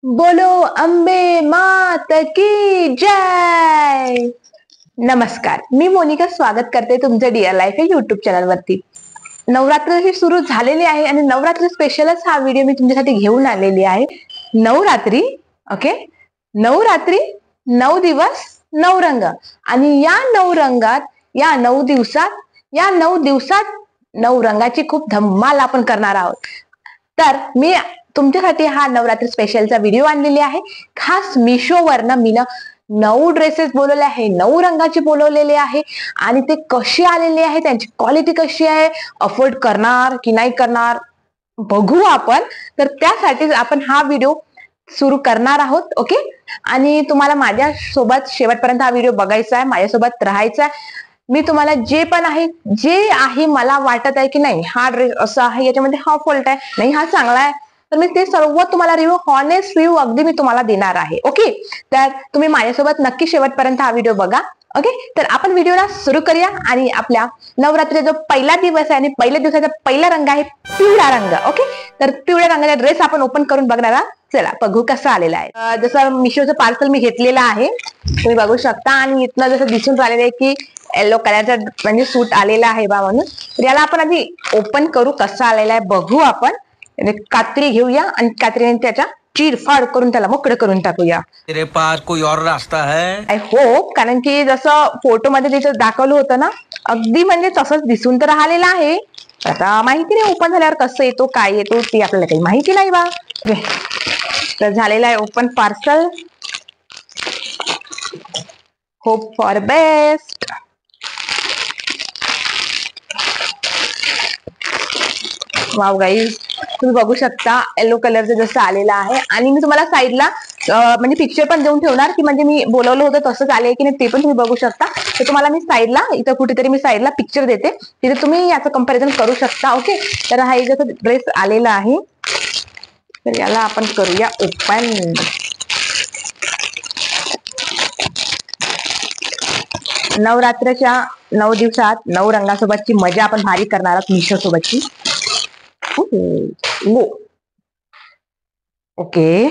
बोलो अंबे मात की जय. नमस्कार, मी मोनिका स्वागत करते तुमचं डिअर लाईफ या युट्यूब चॅनल वरती. नवरात्र ही सुरू झालेली आहे आणि नवरात्र स्पेशलच हा व्हिडिओ मी तुमच्यासाठी घेऊन आलेली आहे. नवरात्री, ओके, नवरात्री, 9 दिवस 9 रंग आणि या 9 रंगात, या 9 दिवसात, या 9 दिवसात 9 रंगाची खूप धम्माल आपण करणार आहोत. तर मी तुमच्यासाठी हा नवरात्री स्पेशलचा व्हिडिओ आणलेली आहे. खास मिशोवरनं मी 9 ड्रेसेस बोलवले आहे, 9 रंगाचे बोलवलेले आहे आणि ते कसे आलेले आहे, त्यांची क्वालिटी कशी आहे, अफोर्ड करणार की नाही करणार बघू आपण. तर त्यासाठीच आपण हा व्हिडिओ सुरू करणार आहोत. ओके, आणि तुम्हाला माझ्यासोबत शेवटपर्यंत हा व्हिडिओ बघायचा आहे, माझ्यासोबत राहायचा आहे. मी तुम्हाला जे आहे मला वाटत आहे की नाही हा ड्रेस असा आहे, याच्यामध्ये हा फॉल्ट आहे, नाही हा चांगला आहे, तर मी ते सर्व तुम्हाला रिव्ह्यू, हॉनेस्ट रिव्ह्यू अगदी मी तुम्हाला देणार आहे. ओके, तर तुम्ही माझ्यासोबत नक्की शेवटपर्यंत हा व्हिडिओ बघा. ओके, तर आपण व्हिडिओला सुरू करूया. आणि आपल्या नवरात्रीचा जो पहिला दिवस आहे आणि पहिल्या दिवसाचा पहिला रंग आहे पिवळा रंग. ओके, तर पिवळ्या रंगाचा ड्रेस आपण ओपन करून बघणार आहोत. चला बघू कसा आलेला आहे. जसं मिशोचं पार्सल मी घेतलेलं आहे, तुम्ही बघू शकता. आणि इथनं जसं दिसून राहिलेलं आहे की येलो कलरचा म्हणजे सूट आलेला आहे बा म्हणून. तर याला आपण आधी ओपन करू, कसा आलेला आहे बघू आपण. कात्री घेऊया आणि कात्रीने त्याच्या चीरफाड करून त्याला मोकळं करून टाकूया. तेरे पास कोई और रास्ता है? आय होप, कारण की जसं फोटो मध्ये तिथं दाखवलं होतं ना, अगदी म्हणजे तसंच दिसून तर राहिलेलं आहे. आता माहिती नाही ओपन झाल्यावर कसं येतो, काय येतो ते आपल्याला काही माहिती नाही बा. तर झालेलं आहे open parcel. Hope for best. Wow guys, तुम्ही बघू शकता येलो कलरचं जसं आलेलं आहे. आणि मी तुम्हाला साईडला म्हणजे पिक्चर पण देऊन ठेवणार की म्हणजे मी बोलवलं होतं तसंच आले की नाही ते पण तुम्ही बघू शकता. तर तुम्हाला मी साईडला इथं कुठेतरी मी साईडला पिक्चर देते, तिथे तुम्ही याचं कंपॅरिझन करू शकता. ओके, तर हा जसं ड्रेस आलेला आहे, तर याला आपण करूया ओपन. नवरात्रच्या 9 दिवसात 9 रंगासोबतची मजा आपण भारी करणार आहोत मिशो सोबतची. ओके,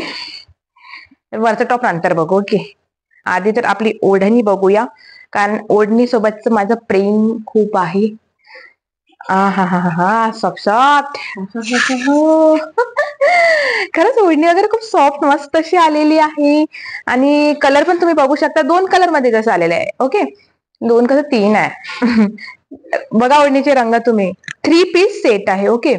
वरचा टॉप नंतर बघू. ओके, आधी तर आपली ओढणी बघूया, कारण ओढणी सोबतच माझं प्रेम खूप आहे. हा हा हा हा, सॉफ्ट खरंच ओढणी वगैरे खूप सॉफ्ट मस्त अशी आलेली आहे. आणि कलर पण तुम्ही बघू शकता, 2 कलर मध्ये जसं आलेलं आहे. ओके, 2 कसं 3 आहे. बघा ओढणीचे रंग तुम्ही. 3 पीस सेट आहे. Okay,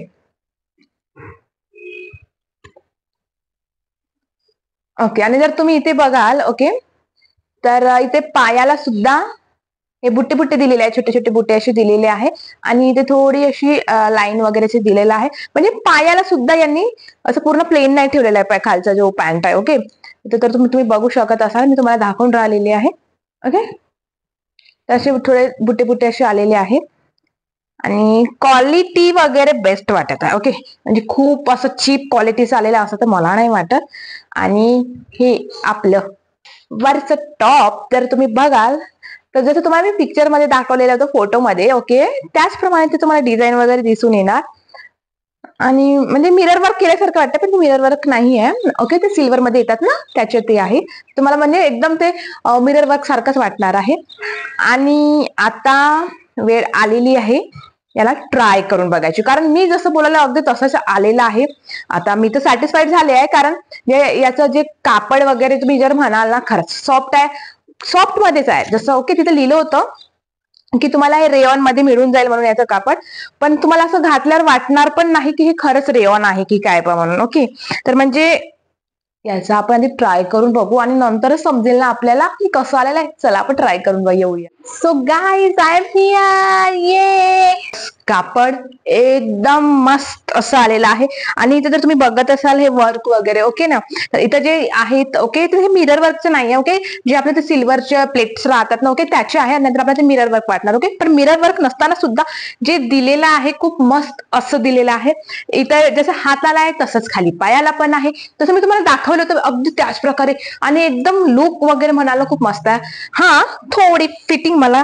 okay. आणि जर तुम्ही इथे बघाल, ओके, तर इथे पायाला सुद्धा हे बुट्टे बुट्टे दिलेले आहे, छोटे छोटे बुट्टे असे दिलेले आहे. आणि इथे थोडी अशी लाईन वगैरे दिलेला आहे, म्हणजे पायाला सुद्धा यांनी असं पूर्ण प्लेन नाही ठेवलेला आहे खालचा जो पॅन्ट आहे. ओके, इथे तर तुम्ही बघू शकत असाल, मी तुम्हाला दाखवून राहिलेली आहे. ओके, तर असे थोडे बुट्टे बुट्टे असे आलेले आहे. आणि क्वालिटी वगैरे बेस्ट वाटत आहे. ओके, म्हणजे खूप असं चीप क्वालिटीचं आलेलं असं तर मला नाही वाटत. आणि हे आपलं वरचं टॉप जर तुम्ही बघाल, तर जसं तुम्हाला मी पिक्चर मध्ये दाखवलेलं होतं फोटोमध्ये, ओके, त्याचप्रमाणे ते तुम्हाला डिझाईन वगैरे दिसून येणार. आणि म्हणजे मिरर वर्क केल्यासारखं वाटतं, पण मिरर वर्क नाही आहे. ओके, ते सिल्वर मध्ये येतात ना, त्याचे ते आहे. तुम्हाला म्हणजे एकदम ते मिरर वर्क सारखंच वाटणार आहे. आणि आता वेळ आलेली आहे याला ट्राय करून बघायची, कारण मी जसं बोलायला अगदी तसंच आलेलं आहे. आता मी तर सॅटिस्फाईड झाले आहे, कारण याचं जे कापड वगैरे तुम्ही जर म्हणाल ना, खरंच सॉफ्ट आहे, सॉफ्ट मध्येच आहे. जसं ओके तिथे लिहिलं होतं की तुम्हाला हे रेयॉन मध्ये मिळून जाईल म्हणून याचं कापड, पण तुम्हाला असं घातल्यावर वाटणार पण नाही की हे खरंच रेयॉन आहे की काय म्हणून. ओके, तर म्हणजे याचा आपण आधी ट्राय करून बघू आणि नंतरच समजेल ना आपल्याला की कसं आलेलं आहे. चला आपण ट्राय करून येऊया. So guys, I am here. ये कापड एकदम मस्त असं आलेलं आहे. आणि इथे जर तुम्ही बघत असाल हे वर्क वगैरे, ओके ना, तर इथं जे आहेत, ओके, तर हे मिरर वर्कचं नाही आहे. ओके, जे आपल्या ते सिल्वरच्या प्लेट्स राहतात ना, ओके, त्याचे आहे. नंतर आपल्याला ते मिरर वर्क वाटणार. ओके, पण मिरर वर्क नसताना सुद्धा जे दिलेलं आहे खूप मस्त असं दिलेलं आहे. इथं जसं हाताला आहे तसंच खाली पायाला पण आहे, तसं मी तुम्हाला दाखवलं होतं अगदी त्याच प्रकारे. आणि एकदम लुक वगैरे म्हणाला खूप मस्त आहे. हा, थोडी फिटिंग मला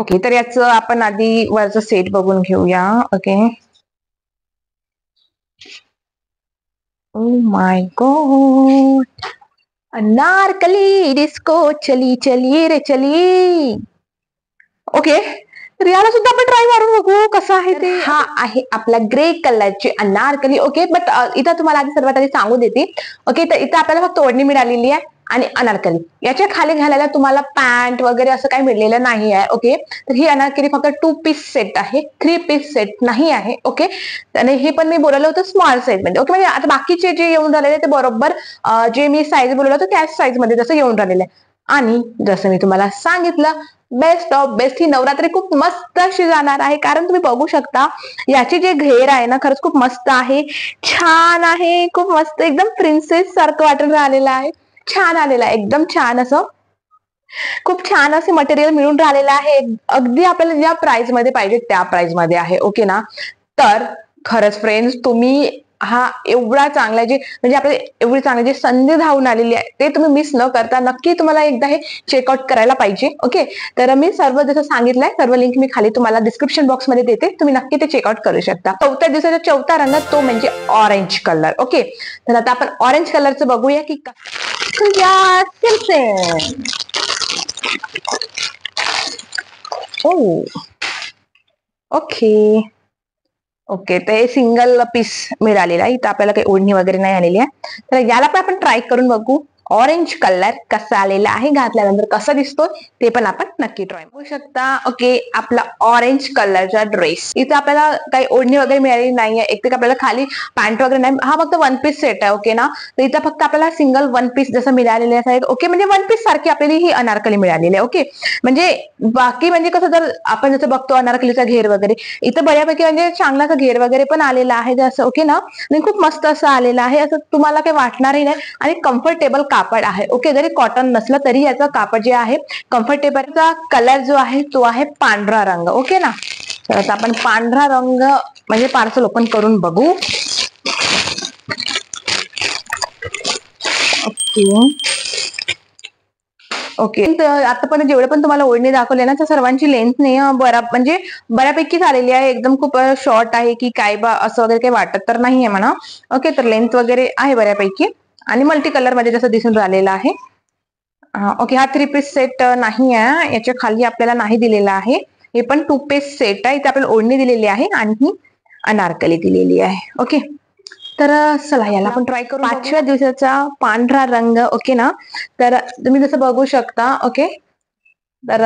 ओके, तर याचं आपण आधी वरचं सेट बघून घेऊया. Okay. Oh my God, Anarkali disco चली चली रे चली. ओके, तर याला सुद्धा आपण ट्राय मारून बघू कसं आहे ते. हा आहे आपला ग्रे कलरची अनारकली. ओके, बट इथं तुम्हाला आधी सर्वात आधी सांगू देते. ओके, तर इथं आपल्याला फक्त ओढणी मिळालेली आहे आणि अनारकली. याच्या खाली घालायला तुम्हाला पॅन्ट वगैरे असं काही मिळलेलं नाही आहे. ओके, तर ही अनारकली फक्त 2 पीस सेट आहे, 3 पीस सेट नाही आहे. ओके, आणि हे पण मी बोलवलं होतं स्मॉल साईज मध्ये. ओके, म्हणजे आता बाकीचे जे येऊन राहिलेले ते बरोबर जे मी साईज बोलवलं होतं त्याच साईज मध्ये जसं येऊन राहिलेलं आहे. आणि जसं मी तुम्हाला सांगितलं, बेस्ट ऑफ बेस्ट ही नवरात्री खूप मस्त अशी जाणार आहे. कारण तुम्ही बघू शकता याची जे घेर आहे ना, खरंच खूप मस्त आहे, छान आहे, खूप मस्त, एकदम प्रिन्सेस सारखं वाटून राहिलेलं आहे. छान आलेलं आहे, एकदम छान असं, खूप छान असे मटेरियल मिळून राहिलेलं आहे. अगदी आपल्याला ज्या प्राइस मध्ये पाहिजे त्या प्राइस मध्ये आहे. ओके ना, तर खरंच फ्रेंड्स, तुम्ही हा एवढा चांगला जे म्हणजे आपल्याला एवढी चांगली जी संधी धावून आलेली आहे ते तुम्ही मिस न करता नक्की तुम्हाला एकदा हे चेकआउट करायला पाहिजे. ओके, तर मी सर्व जसं सांगितलंय सर्व लिंक मी खाली तुम्हाला डिस्क्रिप्शन बॉक्स मध्ये देते, तुम्ही नक्की ते चेकआउट करू शकता. चौथ्या दिवसाचा चौथा रंग तो म्हणजे ऑरेंज कलर. ओके, तर आता आपण ऑरेंज कलरचं बघूया की ओके. ओके, तर हे सिंगल पीस मिळालेलं आहे. इथं आपल्याला काही ओढणी वगैरे नाही आलेली आहे. तर याला पण आपण ट्राय करून बघू ऑरेंज कलर कसा आलेला आहे, घातल्यानंतर कसा दिसतोय ते पण आपण नक्की ट्राय करू शकता. ओके, आपला ऑरेंज कलरचा ड्रेस. इथं आपल्याला काही ओढणी वगैरे मिळालेली नाहीये, एक तर आपल्याला खाली पॅन्ट वगैरे नाही, हा फक्त वन पीस सेट आहे. ओके ना, तर इथं फक्त आपल्याला सिंगल वन पीस जसं मिळालेले आहे. ओके, म्हणजे वन पीस सारखी आपल्याला ही अनारकली मिळालेली आहे. ओके, म्हणजे बाकी म्हणजे कसं, जर आपण जसं बघतो अनारकलीचा घेर वगैरे, इथं बऱ्यापैकी म्हणजे चांगलाचा घेर वगैरे पण आलेला आहे जसं. ओके ना, आणि खूप मस्त असं आलेलं आहे, असं तुम्हाला काही वाटणारही नाही. आणि कम्फर्टेबल कापड आहे. ओके, जरी कॉटन नसलं तरी याचं कापड जे आहे कम्फर्टेबलचा कलर जो आहे तो आहे पांढरा रंग. ओके ना, तर आता आपण पांढरा रंग म्हणजे पार्सल ओपन करून बघू. ओके. ओके, आता पण जेवढे पण तुम्हाला ओढणी दाखवले ना, त्या सर्वांची लेंथ नाही म्हणजे बऱ्यापैकी झालेली आहे. एकदम खूप शॉर्ट आहे की काय बा असं वगैरे काही वाटत तर नाहीये म्हणा. ओके, तर लेंथ वगैरे आहे बऱ्यापैकी आणि मल्टी कलर मध्ये जसं दिसून राहिलेलं आहे. ओके, हा 3 पीस सेट नाही आहे, याच्या खाली आपल्याला नाही दिलेला आहे. हे पण 2 पीस सेट आहे. इथे आपल्याला ओढणी दिलेली आहे आणि ही अनारकली दिलेली आहे. ओके, तर चला याला आपण ट्राय करू. 5व्या दिवसाचा पांढरा रंग. ओके ना, तर तुम्ही जसं बघू शकता. ओके, तर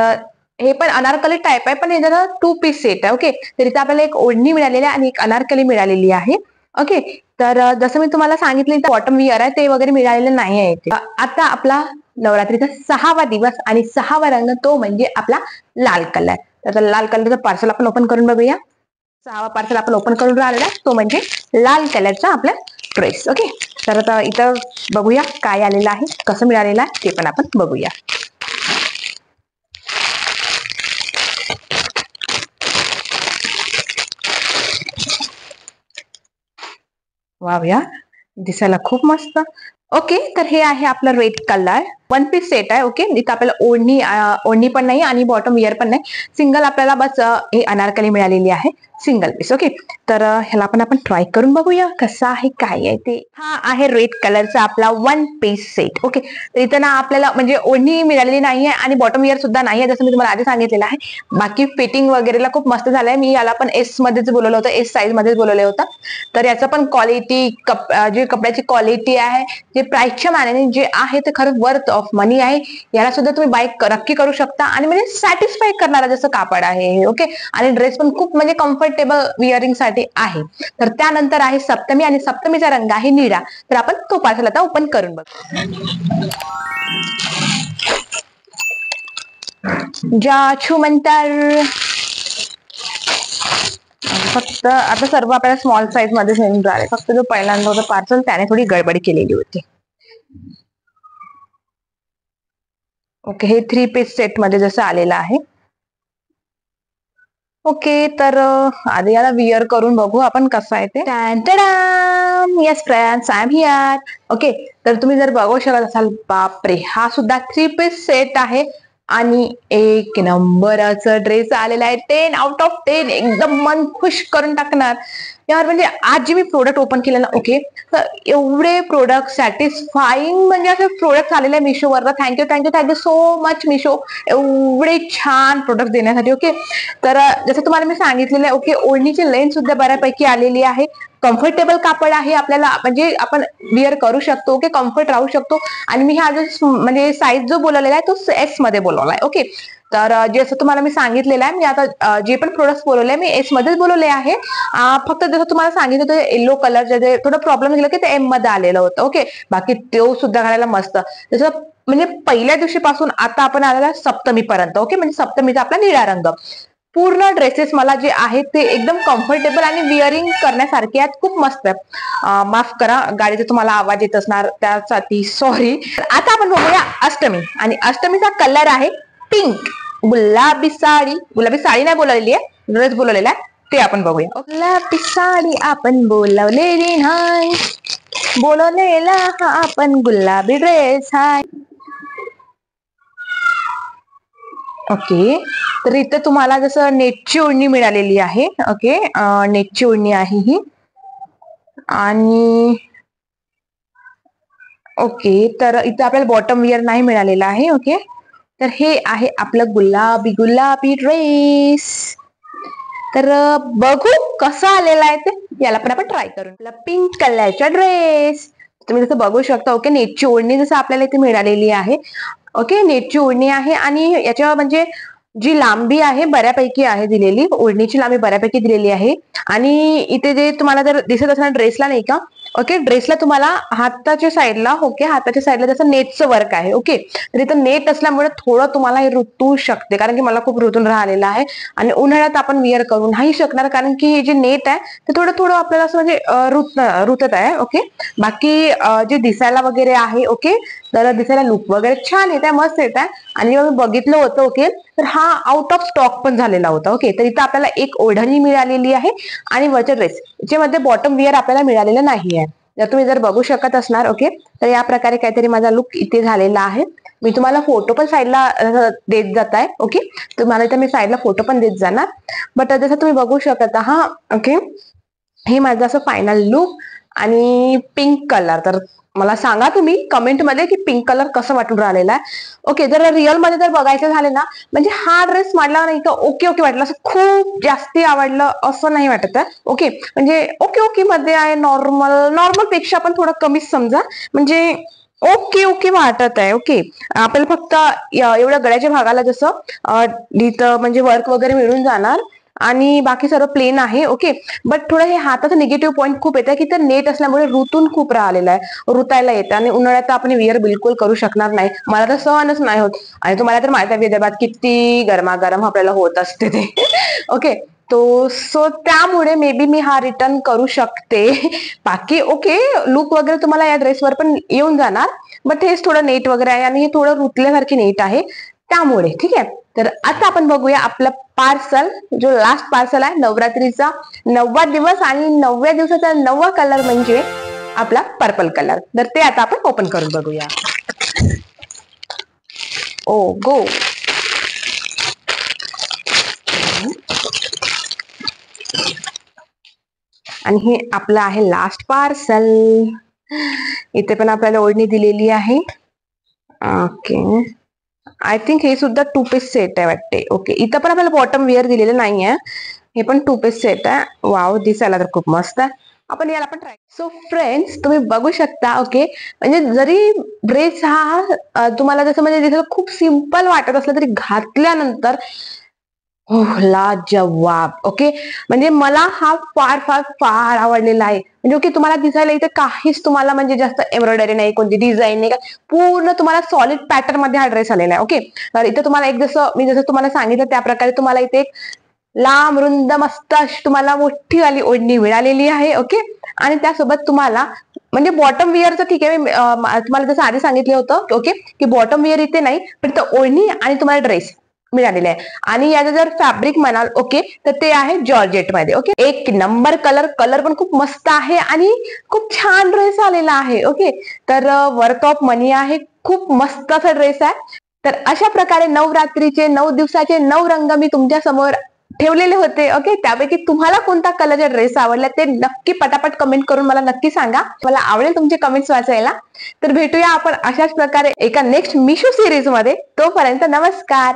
हे पण अनारकली टाईप आहे, पण हे जरा 2 पीस सेट आहे. ओके, तर इथे आपल्याला एक ओढणी मिळालेली आहे आणि एक अनारकली मिळालेली आहे. ओके, तर जसं मी तुम्हाला सांगितलं बॉटम विअर आहे ते वगैरे मिळालेलं नाही आहे इथे. आता आपला नवरात्रीचा 6वा दिवस आणि 6वा रंग तो म्हणजे आपला लाल कलर. तर लाल कलरचं पार्सल आपण ओपन करून बघूया. 6वा पार्सल आपण ओपन करून राहिलेला तो म्हणजे लाल कलरचा आपला ड्रेस. ओके, तर आता इथं बघूया काय आलेलं आहे, कसं मिळालेलं आहे ते पण आपण बघूया. वाव, या दिसायला खूप मस्त. ओके, तर हे आहे आपलं red colour one piece set आहे. ओके, इथं आपल्याला ओढणी पण नाही आणि बॉटम विअर पण नाही, सिंगल आपल्याला बस हे अनारकली मिळालेली आहे, सिंगल पीस. ओके, तर ह्याला पण आपण ट्राय करून बघूया कसं आहे काय आहे ते. हा आहे रेड कलरचा आपला वन पीस सेट. ओके, तर इथं ना आपल्याला म्हणजे ओढणी मिळालेली नाहीये आणि बॉटम विअर सुद्धा नाहीये, जसं मी तुम्हाला आधी सांगितलेलं आहे. बाकी फिटिंग वगैरेला खूप मस्त झालंय. मी याला पण एस मध्येच बोलवलं होतं, एस साईज मध्येच बोलवलं होतं. तर याचं पण क्वालिटी जे कपड्याची क्वालिटी आहे, जे प्राइसच्या मानाने जे आहे ते खरंच वर्थ ऑफ मनी आहे. याला सुद्धा तुम्ही बाय नक्की करू शकता आणि म्हणजे सॅटिस्फाय करणारा जसं कापड आहे. ओके, आणि ड्रेस पण खूप म्हणजे कम्फर्टेबल विअरिंग साठी आहे. तर त्यानंतर आहे सप्तमी आणि सप्तमीचा रंग आहे निळा. तर आपण तो पार्सल आता ओपन करून बघू. जाछू मंतर. फक्त आता सर्व आपल्याला स्मॉल साईज मध्ये मिळून राहिले, फक्त जो पहिल्यांदा होता पार्सल त्याने थोडी गडबड केलेली होती. ओके, हे 3 पीस सेट मध्ये जसं आलेलं आहे. ओके, तर आधी याला विअर करून बघू आपण कसं आहे ते. Yes friends, I am here. Okay, तर तुम्ही जर बघू शकत असाल, बापरे, हा सुद्धा 3 पीस सेट आहे. आणि एक नंबरचा ड्रेस आलेला आहे. 10 out of 10 एकदम मन खुश करून टाकणार यार. म्हणजे आज जे मी प्रोडक्ट ओपन केलं ना, ओके, तर एवढे प्रोडक्ट सॅटिस्फाईंग म्हणजे असे प्रोडक्ट आलेले मिशोवर. Thank you thank you thank you so much Meesho, एवढे छान प्रोडक्ट देण्यासाठी. ओके, तर जसं तुम्हाला मी सांगितलेलं आहे, ओके, ओढणीची लेंथ सुद्धा बऱ्यापैकी आलेली आहे. कम्फर्टेबल कापड आहे, आपल्याला म्हणजे आपण विअर करू शकतो. ओके, कम्फर्ट राहू शकतो. आणि मी हा जो म्हणजे साईज जो बोलवलेला आहे तो एस मध्ये बोलवला आहे. ओके, तर जसं तुम्हाला मी सांगितलेलं आहे, मी आता जे पण प्रोडक्ट बोलवले मी एस मध्येच बोलवले आहे. फक्त जसं तुम्हाला सांगितलं होतं येलो कलर जे थोडं प्रॉब्लेम झालं की ते एम मध्ये आलेलं होतं. ओके, बाकी तो सुद्धा घालायला मस्त. जसं म्हणजे पहिल्या दिवशीपासून आता आपण आलेला सप्तमीपर्यंत. ओके, म्हणजे सप्तमीचा आपला निळा रंग. पूर्ण ड्रेसेस मला जे आहेत ते एकदम कम्फर्टेबल आणि विअरिंग करण्यासारखे आहेत. खूप मस्त आहे. माफ करा, गाडीचा तुम्हाला आवाज येत असणार त्यासाठी सॉरी. आता आपण बघूया अष्टमी. आणि अष्टमीचा कलर आहे पिंक. गुलाबी साडी, गुलाबी साडी नाही बोलवलेली आहे, ड्रेस बोलवलेला आहे, ते आपण बघूया. गुलाबी साडी आपण बोलवलेली नाही, बोलवलेला हा आपण गुलाबी ड्रेस आहे. ओके, तर इथे तुम्हाला जसं नेटची ओढणी मिळालेली आहे. ओके, नेटची ओढणी आहे ही. आणि ओके, तर इथे आपल्याला बॉटम विअर नाही मिळालेला आहे. ओके, तर हे आहे आपलं गुलाबी गुलाबी ड्रेस. तर बघू कसं आलेला आहे ते, याला पण आपण ट्राय करून. आपला पिंक कलरचा ड्रेस तुम्ही जसं बघू शकता. ओके, नेटची ओढणी जसं आपल्याला इथे मिळालेली आहे. ओके, नेटची ओढणी आहे आणि याच्या म्हणजे जी लांबी आहे बऱ्यापैकी आहे दिलेली, ओढणीची लांबी बऱ्यापैकी दिलेली आहे. आणि इथे जे तुम्हाला जर दिसत असणार ड्रेसला नाही का, ओके, ड्रेसला तुम्हाला हाताच्या साईडला, ओके, हाताच्या साईडला जसं नेटचं वर्क आहे. ओके, तर इथं नेट असल्यामुळे थोडं तुम्हाला हे रुतू शकते, कारण की मला खूप रुतून राहिलेलं आहे. आणि उन्हाळ्यात आपण विअर करू नाही शकणार, कारण की हे जे नेट आहे ते थोडं थोडं आपल्याला असं म्हणजे रुतत आहे. ओके, बाकी जे दिसायला वगैरे आहे, ओके, तर दिसायला लुक वगैरे छान येत आहे, मस्त येत आहे. आणि मी बघितलं होतं, ओके, तर हा आउट ऑफ स्टॉक पण झालेला होता. ओके, तर इथं आपल्याला एक ओढणी मिळालेली आहे आणि वरचा ड्रेस ज्यामध्ये बॉटम विअर आपल्याला मिळालेलं नाहीये. जर तुम्ही जर बघू शकत असणार, ओके, तर या प्रकारे काहीतरी माझा लुक इथे झालेला आहे. मी तुम्हाला फोटो पण साईडला देत जात आहे. ओके, तुम्हाला इथे मी साईडला फोटो पण देत जाणार. बट जसं तुम्ही बघू शकता, हा, ओके, हे माझं असं फायनल लुक. आणि पिंक कलर, तर मला सांगा तुम्ही कमेंट मध्ये की पिंक कलर कसं वाटून राहिलेला आहे. ओके, जर रिअल मध्ये जर बघायचं झाले ना, म्हणजे हा ड्रेस मला नाही का ओके ओके वाटलं, असं खूप जास्ती आवडलं असं नाही वाटत आहे. ओके, म्हणजे ओके ओके मध्ये आहे, नॉर्मल नॉर्मल पेक्षा पण थोडं कमीच समजा, म्हणजे ओके ओके वाटत आहे. ओके, आपल्याला फक्त एवढ्या गळ्याच्या भागाला जसं इथं म्हणजे वर्क वगैरे मिळून जाणार आणि बाकी सर्व प्लेन आहे. ओके, बट थोडं हे हाताचं निगेटिव्ह पॉईंट खूप येतं की तर नेट असल्यामुळे ऋतून खूप राहिलेला आहे, ऋतायला येतं. आणि उन्हाळ्यात आपण विअर बिलकुल करू शकणार नाही, मला तर सहनच नाही होत. आणि तुम्हाला तर माहिती आहे विदर्भात किती गरमागरम आपल्याला होत असते ते. ओके, तो सो त्यामुळे मे बी मी हा रिटर्न करू शकते. बाकी ओके, लुक वगैरे तुम्हाला या ड्रेसवर पण येऊन जाणार, बट हेच थोडं नेट वगैरे आहे आणि हे थोडं रुतल्यासारखी नेट आहे त्यामुळे. ठीक आहे, तर आता आपण बघूया आपलं पार्सल, जो लास्ट पार्सल आहे नवरात्रीचा 9वा दिवस आणि 9व्या दिवसाचा 9वा कलर म्हणजे आपला पर्पल कलर. तर ते आता आपण ओपन करून बघूया. ओ गो. आणि हे आपलं आहे लास्ट पार्सल. इथे पण आपल्याला ओढणी दिलेली आहे. ओके, आय थिंक हे सुद्धा 2 पीस सेट आहे वाटते. ओके, इथं पण आपल्याला बॉटम वेअर दिलेलं नाहीये, हे पण 2 पीस सेट आहे. वाव, दिसायला तर खूप मस्त आहे. आपण याला पण ट्राय. सो फ्रेंड्स, तुम्ही बघू शकता. ओके, म्हणजे जरी ड्रेस हा तुम्हाला जसं म्हणजे दिसायला खूप सिम्पल वाटत असलं तरी घातल्यानंतर हो लाजवाब. ओके, म्हणजे मला हा फार फार फार आवडलेला आहे. म्हणजे ओके, तुम्हाला दिसायला इथे काहीच तुम्हाला म्हणजे जास्त एम्ब्रॉयडरी नाही, कोणती डिझाईन नाही, का पूर्ण तुम्हाला सॉलिड पॅटर्न मध्ये हा ड्रेस आलेला आहे. ओके, तर इथे तुम्हाला एक जसं तुम्हाला सांगितलं त्या प्रकारे तुम्हाला इथे एक लांब रुंद मस्त अशी तुम्हाला मोठी वाली ओढणी मिळालेली आहे. ओके, आणि त्यासोबत तुम्हाला म्हणजे बॉटम विअरचं ठीक आहे, मी तुम्हाला जसं आधी सांगितलं होतं. ओके, की बॉटम विअर इथे नाही, पण इथं ओढणी आणि तुम्हाला ड्रेस मिळालेले आहे. आणि याचं जर फॅब्रिक म्हणाल, ओके, तर ते आहे जॉर्जेट मध्ये. ओके, एक नंबर कलर, कलर पण खूप मस्त आहे आणि खूप छान ड्रेस आलेला आहे. ओके, तर वर्थ ऑफ मनी आहे, खूप मस्त असा ड्रेस आहे. तर अशा प्रकारे नवरात्रीचे 9 दिवसाचे 9 रंग मी तुमच्या समोर ठेवलेले होते. ओके, त्यापैकी तुम्हाला कोणता कलरचा ड्रेस आवडला ते नक्की पटापट कमेंट करून मला नक्की सांगा. मला आवडेल तुमचे कमेंट्स वाचायला. तर भेटूया आपण अशाच प्रकारे एका नेक्स्ट मिशो सिरीज मध्ये. तोपर्यंत नमस्कार.